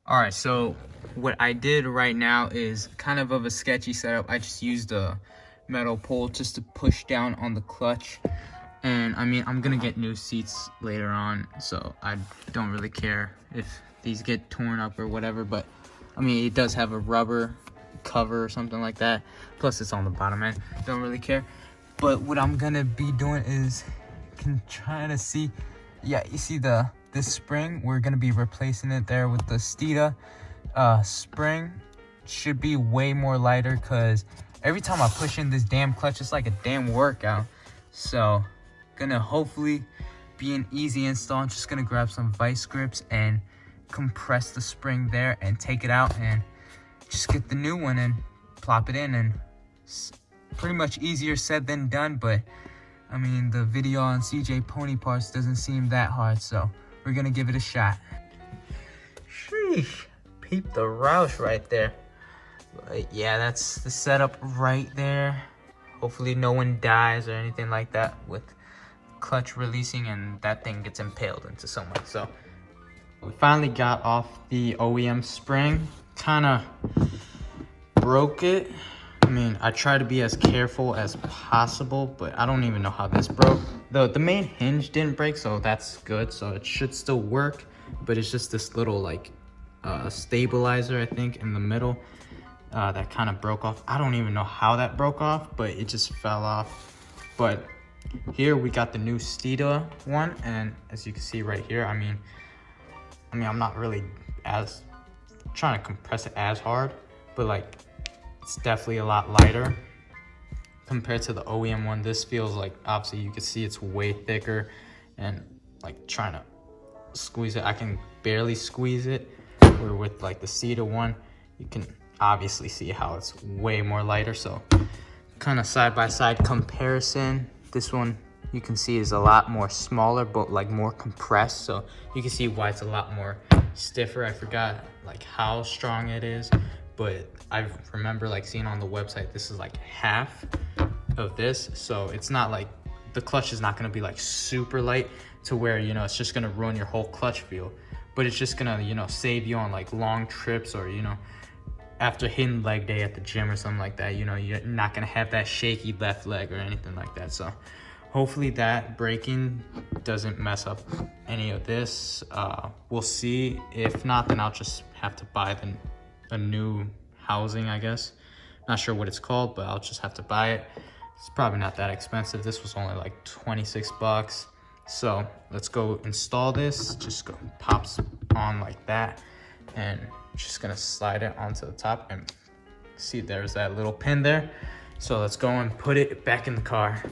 All right, so what I did right now is kind of a sketchy setup. I just used a metal pole just to push down on the clutch. And I mean, I'm gonna get new seats later on, so I don't really care if these get torn up or whatever, but I mean, it does have a rubber cover or something like that. Plus it's on the bottom end, don't really care. But what I'm gonna be doing is try to see, yeah, you see this spring, we're gonna be replacing it there with the Steeda spring. Should be way more lighter because every time I push in this damn clutch, it's like a damn workout. So gonna hopefully be an easy install. I'm just gonna grab some vice grips and compress the spring there and take it out and just get the new one and plop it in. And pretty much easier said than done, but I mean, the video on CJ Pony Parts doesn't seem that hard, so we're gonna give it a shot. Sheesh, peep the Roush right there. But yeah, that's the setup right there. Hopefully no one dies or anything like that with clutch releasing and that thing gets impaled into someone. So we finally got off the OEM spring. Kind of broke it. I mean, I try to be as careful as possible, but I don't even know how this broke. The main hinge didn't break, so that's good. So it should still work, but it's just this little like stabilizer, I think, in the middle that kind of broke off. I don't even know how that broke off, but it just fell off. But here we got the new Steeda one, and as you can see right here, I mean, I'm not really as trying to compress it as hard, but like it's definitely a lot lighter compared to the OEM one. This feels like, obviously you can see it's way thicker, and like trying to squeeze it, I can barely squeeze it. Where with like the Steeda one, you can obviously see how it's way more lighter. So kind of side by side comparison, this one you can see is a lot more smaller, but like more compressed. So you can see why it's a lot more stiffer. I forgot like how strong it is, but I remember like seeing on the website, this is like half of this. So it's not like, the clutch is not gonna be like super light to where, you know, it's just gonna ruin your whole clutch feel. But it's just gonna, you know, save you on like long trips, or, you know, after hitting leg day at the gym or something like that, you know, you're not gonna have that shaky left leg or anything like that. So hopefully that braking doesn't mess up any of this. We'll see. If not, then I'll just have to buy a new housing, I guess. Not sure what it's called, but I'll just have to buy it. It's probably not that expensive. This was only like 26 bucks. So let's go install this. Just go pops on like that, and just gonna slide it onto the top, and see there's that little pin there. So let's go and put it back in the car.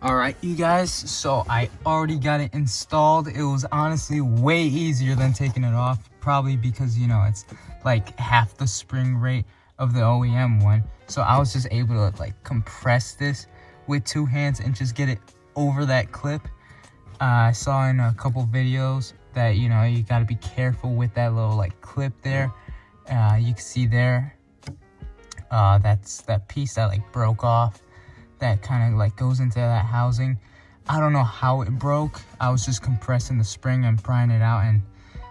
All right, you guys, so I already got it installed. It was honestly way easier than taking it off, probably because, you know, it's like half the spring rate of the OEM one. So I was just able to like compress this with two hands and just get it over that clip. I saw in a couple videos that, you know, you got to be careful with that little like clip there. You can see there, that's that piece that like broke off, that kind of like goes into that housing. I don't know how it broke. I was just compressing the spring and prying it out, and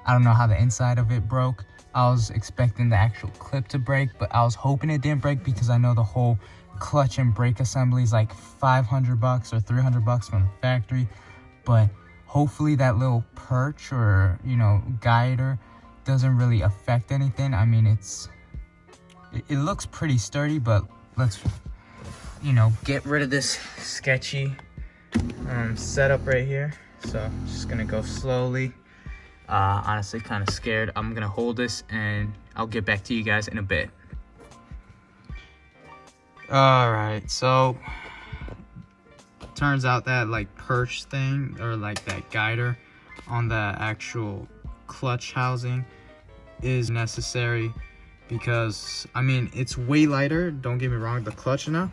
I don't know how the inside of it broke. I was expecting the actual clip to break, but I was hoping it didn't break because I know the whole clutch and brake assembly is like 500 bucks or 300 bucks from the factory. But hopefully that little perch or, you know, guider doesn't really affect anything. I mean, it looks pretty sturdy, but let's, you know, get rid of this sketchy setup right here. So I'm just gonna go slowly. Honestly, kind of scared. I'm gonna hold this and I'll get back to you guys in a bit. All right, so turns out that like perch thing, or like that guider on the actual clutch housing, is necessary, because I mean, it's way lighter, don't get me wrong, the clutch now,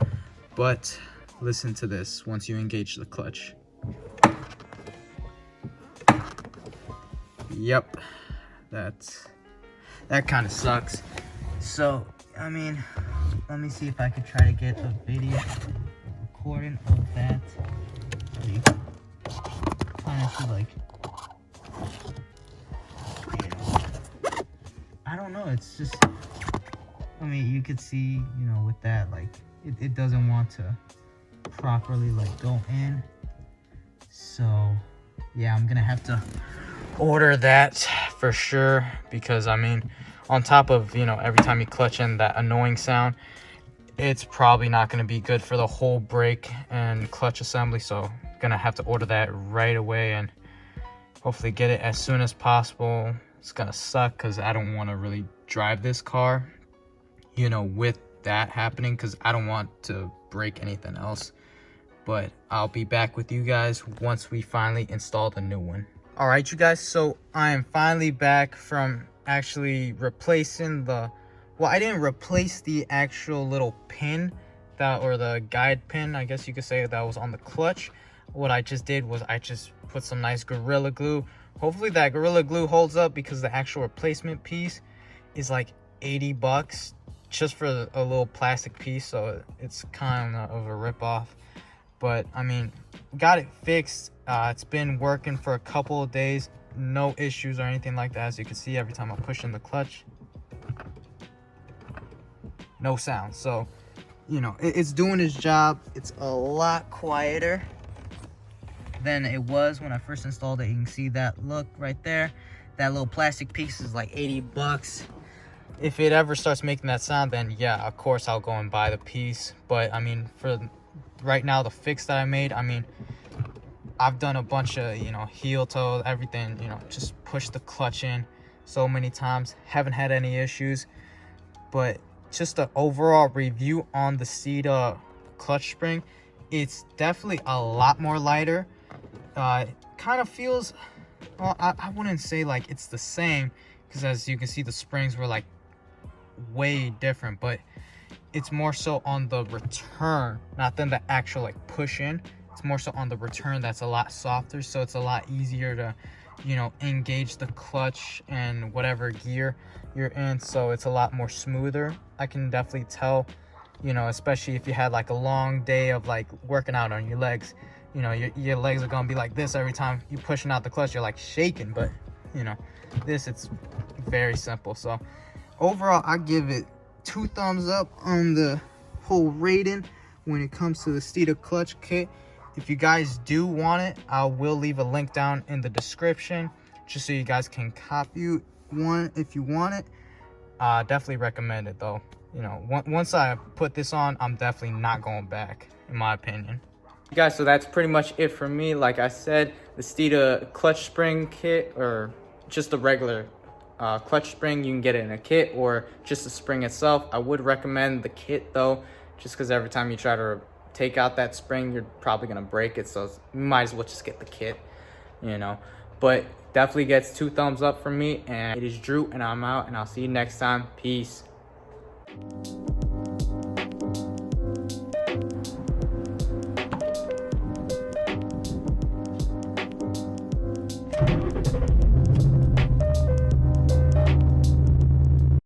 but listen to this once you engage the clutch. Yep, that kind of sucks. So I mean, let me see if I can try to get a video recording of that. So you kind of should like, you know, don't know, it's just, I mean, you could see, you know, with that, like, it doesn't want to properly, like, go in. So, yeah, I'm gonna have to order that for sure, because, I mean, on top of, you know, every time you clutch in that annoying sound, it's probably not going to be good for the whole brake and clutch assembly. So gonna have to order that right away and hopefully get it as soon as possible. It's gonna suck because I don't want to really drive this car, you know, with that happening, because I don't want to break anything else. But I'll be back with you guys once we finally install the new one. All right, you guys, so I am finally back from actually replacing the, well, I didn't replace the actual little pin that, or the guide pin, I guess you could say, that was on the clutch. What I just did was I just put some nice Gorilla Glue. Hopefully that Gorilla Glue holds up, because the actual replacement piece is like 80 bucks just for a little plastic piece, so it's kind of a rip-off. But I mean, got it fixed. It's been working for a couple of days, no issues or anything like that. As you can see, every time I push in the clutch, no sound. So, you know, it's doing its job. It's a lot quieter than it was when I first installed it. You can see that look right there. That little plastic piece is like 80 bucks. If it ever starts making that sound, then yeah, of course I'll go and buy the piece. But I mean, for right now, the fix that I made, I mean, I've done a bunch of, you know, heel toe, everything, you know, just push the clutch in so many times, haven't had any issues. But just the overall review on the Steeda clutch spring, it's definitely a lot more lighter. Kind of feels, well, I wouldn't say like it's the same, because as you can see, the springs were like way different, but it's more so on the return, not than the actual like push in. It's more so on the return that's a lot softer, so it's a lot easier to, you know, engage the clutch and whatever gear you're in, so it's a lot more smoother. I can definitely tell, you know, especially if you had like a long day of like working out on your legs, you know, your legs are gonna be like this every time you pushing out the clutch. You're like shaking. But you know, this, it's very simple. So overall, I give it 2 thumbs up on the whole rating when it comes to the Steeda clutch kit. If you guys do want it, I will leave a link down in the description just so you guys can copy one if you want it. Definitely recommend it though. You know, once I put this on, I'm definitely not going back, in my opinion. You guys, so that's pretty much it for me. Like I said, the Steeda clutch spring kit, or just the regular clutch spring, you can get it in a kit or just the spring itself. I would recommend the kit though, just because every time you try to take out that spring, you're probably gonna break it, so you might as well just get the kit, you know. But definitely gets 2 thumbs up from me. And it is Drew, and I'm out, and I'll see you next time. Peace.